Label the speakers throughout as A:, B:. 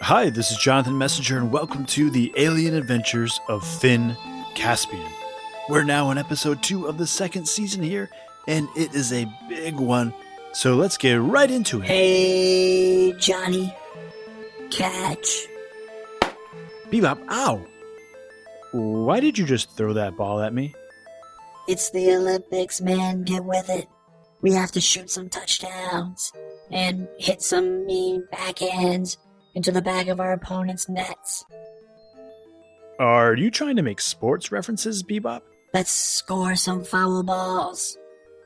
A: Hi, this is Jonathan Messenger, and welcome to the Alien Adventures of Finn Caspian. We're now on episode 2 of the second season here, and it is a big one, so let's get right into it.
B: Hey, Johnny. Catch.
A: Bebop, ow! Why did you just throw that ball at me?
B: It's the Olympics, man. Get with it. We have to shoot some touchdowns and hit some mean backhands into the back of our opponent's nets.
A: Are you trying to make sports references, Bebop?
B: Let's score some foul balls.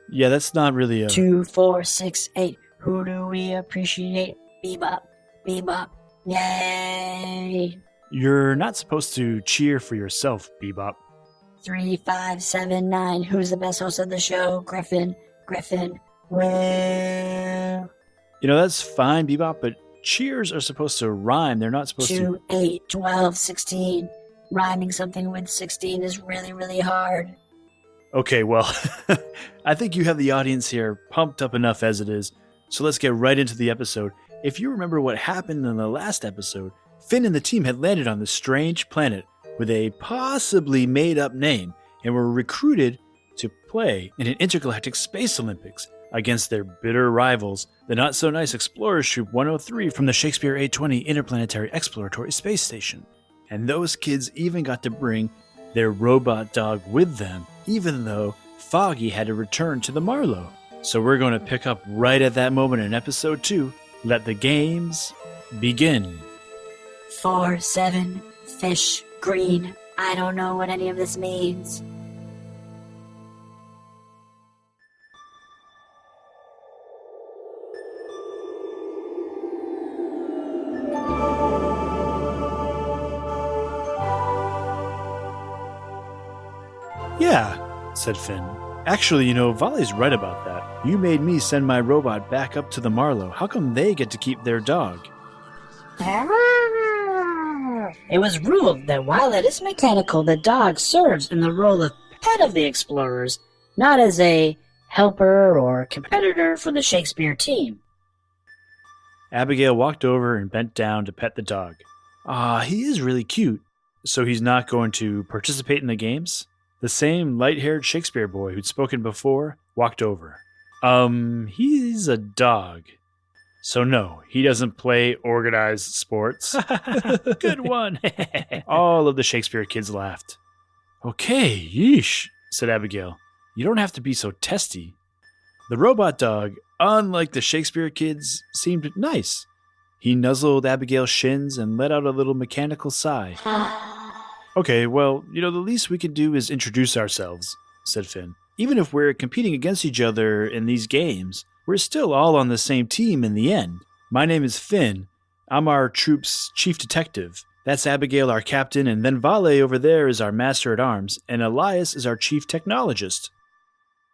A: Yeah, that's not really a...
B: 2, 4, 6, 8. Who do we appreciate? Bebop. Bebop. Yay!
A: You're not supposed to cheer for yourself, Bebop.
B: 3, 5, 7, 9. Who's the best host of the show? Griffin. Griffin. Well...
A: You know, that's fine, Bebop, but cheers are supposed to rhyme. They're not supposed
B: 2, 8, 12, 16. Rhyming something with 16 is really, really hard.
A: Okay, well, I think you have the audience here pumped up enough as it is, so let's get right into the episode. If you remember what happened in the last episode, Finn and the team had landed on this strange planet with a possibly made-up name and were recruited to play in an Intergalactic Space Olympics against their bitter rivals, the not-so-nice Explorers Troop 103 from the Shakespeare 820 Interplanetary Exploratory Space Station. And those kids even got to bring their robot dog with them, even though Foggy had to return to the Marlowe. So we're going to pick up right at that moment in episode 2. Let the games begin.
B: 4, 7, fish, green. I don't know what any of this means.
A: Yeah, said Finn. Actually, you know, Vale's right about that. You made me send my robot back up to the Marlowe. How come they get to keep their dog?
B: It was ruled that while it is mechanical, the dog serves in the role of pet of the explorers, not as a helper or competitor for the Shakespeare team.
A: Abigail walked over and bent down to pet the dog. He is really cute. So he's not going to participate in the games? The same light-haired Shakespeare boy who'd spoken before walked over. He's a dog. So no, he doesn't play organized sports. Good one. All of the Shakespeare kids laughed. Okay, yeesh, said Abigail. You don't have to be so testy. The robot dog, unlike the Shakespeare kids, seemed nice. He nuzzled Abigail's shins and let out a little mechanical sigh. Okay, well, you know, the least we can do is introduce ourselves, said Finn. Even if we're competing against each other in these games, we're still all on the same team in the end. My name is Finn. I'm our troop's chief detective. That's Abigail, our captain, and then Vale over there is our master-at-arms, and Elias is our chief technologist.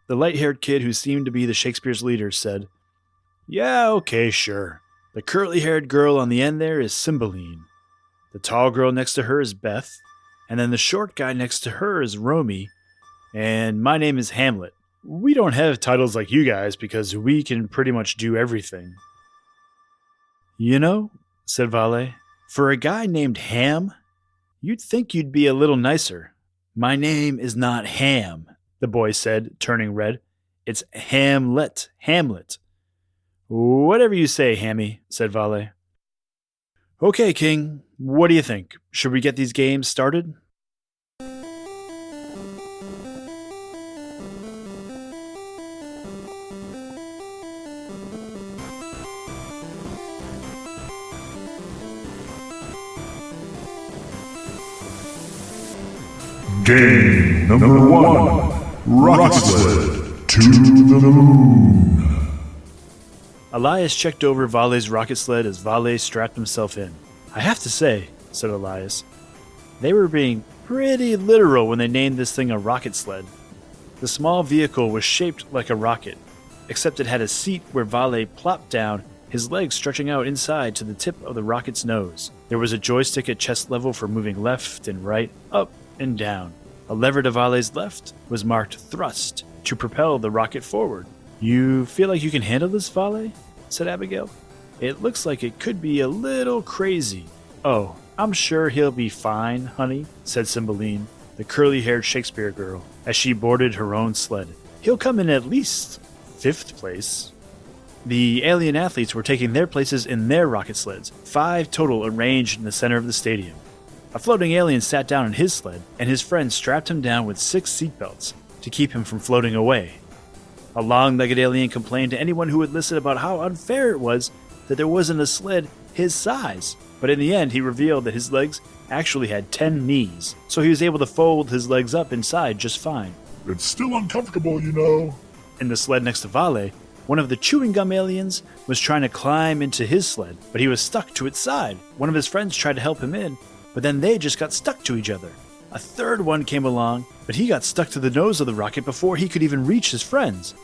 A: The light-haired kid who seemed to be the Shakespeare's leader said, Yeah, okay, sure. The curly-haired girl on the end there is Cymbeline. The tall girl next to her is Beth. And then the short guy next to her is Romy. And my name is Hamlet. We don't have titles like you guys because we can pretty much do everything. You know, said Vale, for a guy named Ham, you'd think you'd be a little nicer. My name is not Ham, the boy said, turning red. It's Hamlet. Whatever you say, Hammy, said Vale. Okay, King, what do you think? Should we get these games started?
C: Game number 1, Rocket Sled to the Moon.
A: Elias checked over Vale's rocket sled as Vale strapped himself in. I have to say, said Elias, they were being pretty literal when they named this thing a rocket sled. The small vehicle was shaped like a rocket, except it had a seat where Vale plopped down, his legs stretching out inside to the tip of the rocket's nose. There was a joystick at chest level for moving left and right, up and down. A lever to Vale's left was marked thrust to propel the rocket forward. You feel like you can handle this, Vale? Said Abigail. It looks like it could be a little crazy. "Oh, I'm sure he'll be fine, honey," said Cymbeline, the curly-haired Shakespeare girl, as she boarded her own sled. "He'll come in at least 5th place." The alien athletes were taking their places in their rocket sleds, 5 total arranged in the center of the stadium. A floating alien sat down in his sled, and his friends strapped him down with 6 seatbelts to keep him from floating away. A long-legged alien complained to anyone who would listen about how unfair it was that there wasn't a sled his size, but in the end he revealed that his legs actually had 10 knees, so he was able to fold his legs up inside just fine.
C: It's still uncomfortable, you know.
A: In the sled next to Vale, one of the chewing gum aliens was trying to climb into his sled, but he was stuck to its side. One of his friends tried to help him in, but then they just got stuck to each other. A third one came along, but he got stuck to the nose of the rocket before he could even reach his friends.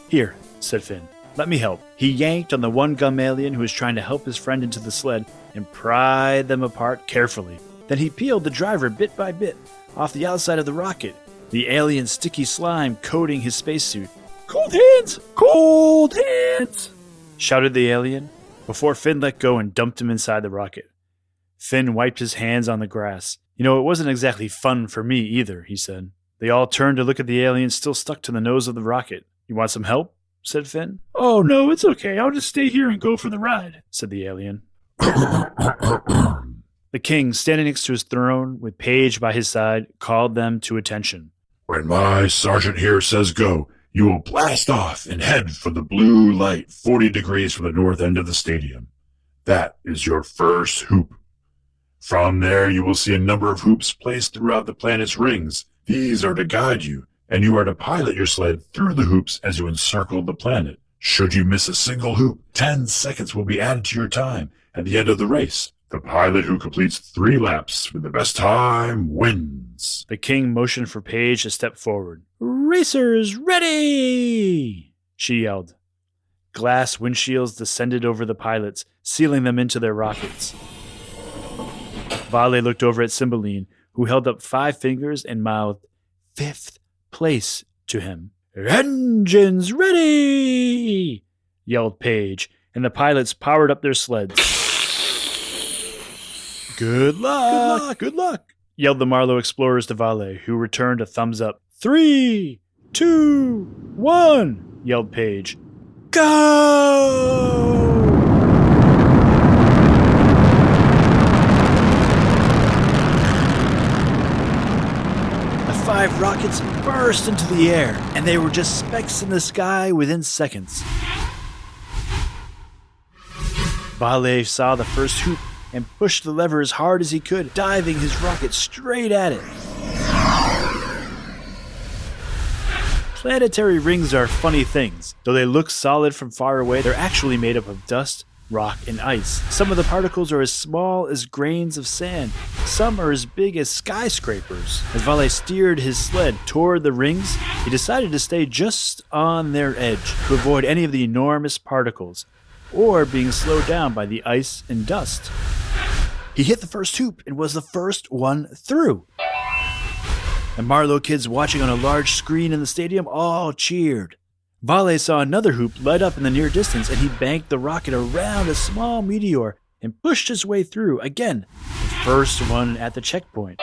A: "Here," said Finn, "let me help." He yanked on the one gum alien who was trying to help his friend into the sled and pried them apart carefully. Then he peeled the driver bit by bit off the outside of the rocket, the alien sticky slime coating his spacesuit. "Cold hands! Cold hands!" shouted the alien, before Finn let go and dumped him inside the rocket. Finn wiped his hands on the grass. "You know, it wasn't exactly fun for me either," he said. They all turned to look at the alien still stuck to the nose of the rocket. "You want some help?" said Finn. "Oh, no, it's okay. I'll just stay here and go for the ride," said the alien. The king, standing next to his throne with Paige by his side, called them to attention.
C: When my sergeant here says go, you will blast off and head for the blue light 40 degrees from the north end of the stadium. That is your first hoop. From there, you will see a number of hoops placed throughout the planet's rings. These are to guide you, and you are to pilot your sled through the hoops as you encircle the planet. Should you miss a single hoop, 10 seconds will be added to your time at the end of the race. The pilot who completes 3 laps with the best time wins.
A: The king motioned for Paige to step forward. "Racers, ready!" she yelled. Glass windshields descended over the pilots, sealing them into their rockets. Vale looked over at Cymbeline, who held up 5 fingers and mouthed 5th place to him. "Engines ready!" yelled Paige, and the pilots powered up their sleds. "Good luck! Good luck!" yelled the Marlowe explorers to Vale, who returned a thumbs up. 3, 2, 1, yelled Paige. "Go!" The 5 rockets burst into the air, and they were just specks in the sky within seconds. Vale saw the first hoop and pushed the lever as hard as he could, diving his rocket straight at it. Planetary rings are funny things. Though they look solid from far away, they're actually made up of dust, rock, and ice. Some of the particles are as small as grains of sand. Some are as big as skyscrapers. As Vale steered his sled toward the rings, he decided to stay just on their edge to avoid any of the enormous particles, or being slowed down by the ice and dust. He hit the first hoop and was the first one through. The Marlowe kids watching on a large screen in the stadium all cheered. Vale saw another hoop light up in the near distance, and he banked the rocket around a small meteor and pushed his way through, again, the first one at the checkpoint.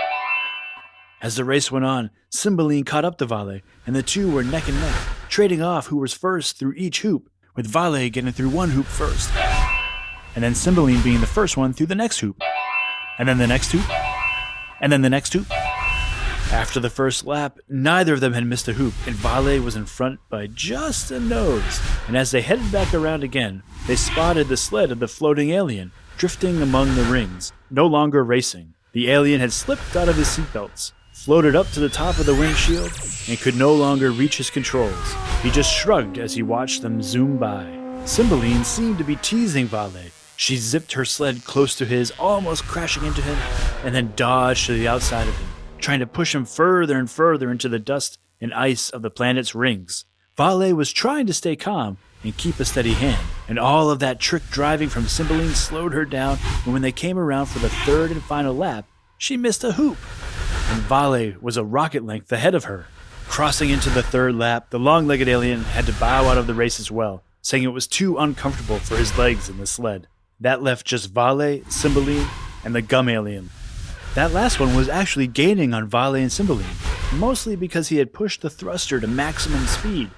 A: As the race went on, Cymbeline caught up to Vale, and the two were neck and neck, trading off who was first through each hoop, with Vale getting through one hoop first, and then Cymbeline being the first one through the next hoop, and then the next hoop, and then the next hoop. After the first lap, neither of them had missed a hoop, and Vale was in front by just a nose. And as they headed back around again, they spotted the sled of the floating alien, drifting among the rings, no longer racing. The alien had slipped out of his seatbelts, floated up to the top of the windshield, and could no longer reach his controls. He just shrugged as he watched them zoom by. Cymbeline seemed to be teasing Vale. She zipped her sled close to his, almost crashing into him, and then dodged to the outside of him, trying to push him further and further into the dust and ice of the planet's rings. Vale was trying to stay calm and keep a steady hand, and all of that trick driving from Cymbeline slowed her down, and when they came around for the third and final lap, she missed a hoop, and Vale was a rocket length ahead of her. Crossing into the third lap, the long-legged alien had to bow out of the race as well, saying it was too uncomfortable for his legs in the sled. That left just Vale, Cymbeline, and the gum alien. That last one was actually gaining on Vale and Cymbeline, mostly because he had pushed the thruster to maximum speed,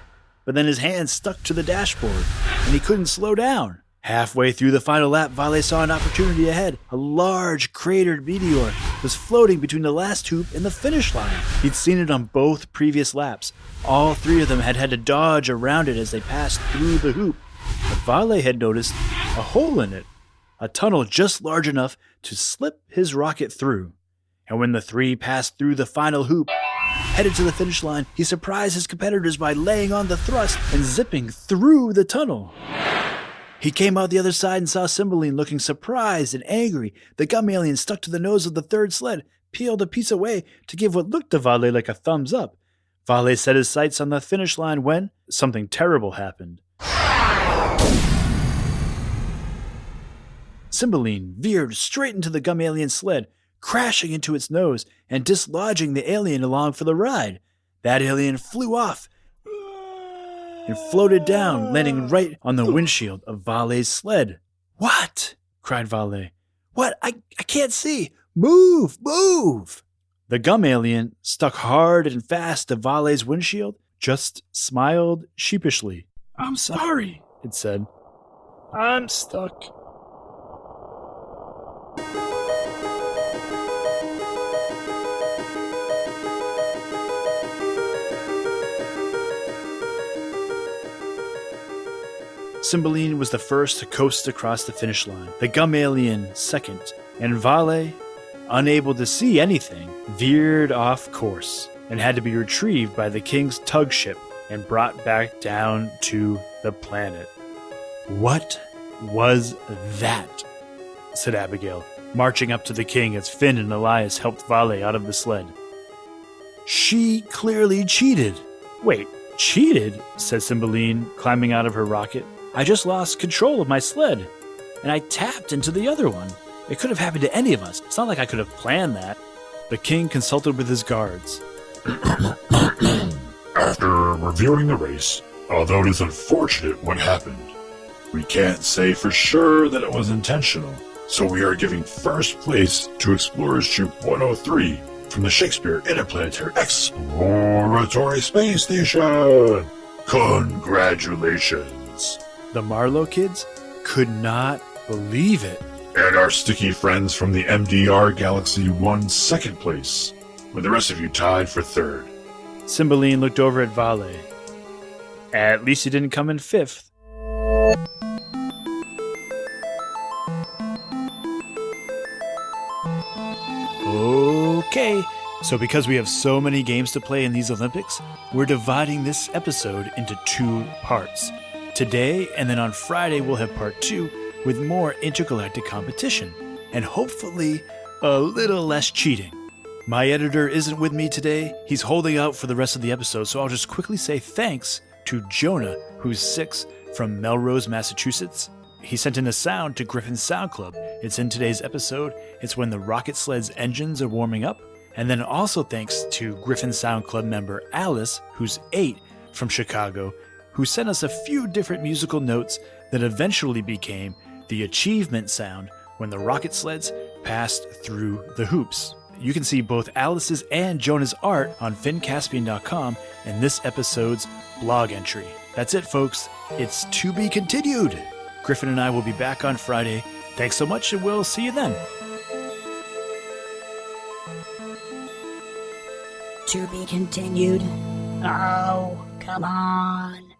A: but then his hands stuck to the dashboard, and he couldn't slow down. Halfway through the final lap, Vale saw an opportunity ahead. A large cratered meteor was floating between the last hoop and the finish line. He'd seen it on both previous laps. All three of them had to dodge around it as they passed through the hoop. But Vale had noticed a hole in it, a tunnel just large enough to slip his rocket through. And when the three passed through the final hoop, headed to the finish line, he surprised his competitors by laying on the thrust and zipping through the tunnel. He came out the other side and saw Cymbeline looking surprised and angry. The gum alien stuck to the nose of the third sled, peeled a piece away to give what looked to Vale like a thumbs up. Vale set his sights on the finish line when something terrible happened. Cymbeline veered straight into the gum alien's sled, crashing into its nose and dislodging the alien along for the ride. That alien flew off and floated down, landing right on the windshield of Vale's sled. "What?" cried Vale. "What? I can't see. Move! Move!" The gum alien, stuck hard and fast to Vale's windshield, just smiled sheepishly. "I'm sorry," it said. "I'm stuck." Cymbeline was the first to coast across the finish line, the gum alien second, and Vale, unable to see anything, veered off course and had to be retrieved by the king's tug ship and brought back down to the planet. "What was that?" said Abigail, marching up to the king as Finn and Elias helped Vale out of the sled. "She clearly cheated." "Wait, cheated?" said Cymbeline, climbing out of her rocket. "I just lost control of my sled, and I tapped into the other one. It could have happened to any of us. It's not like I could have planned that." The king consulted with his guards.
C: After reviewing the race, although it is unfortunate what happened, we can't say for sure that it was intentional, so we are giving first place to Explorers Troop 103 from the Shakespeare Interplanetary Exploratory Space Station. Congratulations.
A: The Marlowe kids could not believe it.
C: And our sticky friends from the MDR Galaxy won second place, with the rest of you tied for third.
A: Cymbeline looked over at Vale. "At least you didn't come in fifth." Okay, so because we have so many games to play in these Olympics, we're dividing this episode into 2 parts. Today and then on Friday we'll have part 2 with more intergalactic competition, and hopefully a little less cheating. My editor isn't with me today. He's holding out for the rest of the episode, so I'll just quickly say thanks to Jonah, who's 6 from Melrose, Massachusetts. He sent in a sound to Griffin's Sound Club. It's in today's episode. It's when the rocket sled's engines are warming up. And then also thanks to Griffin Sound Club member Alice, who's 8 from Chicago, who sent us a few different musical notes that eventually became the achievement sound when the rocket sleds passed through the hoops. You can see both Alice's and Jonah's art on finncaspian.com and this episode's blog entry. That's it, folks. It's to be continued. Griffin and I will be back on Friday. Thanks so much, and we'll see you then.
B: To be continued. Oh, come on.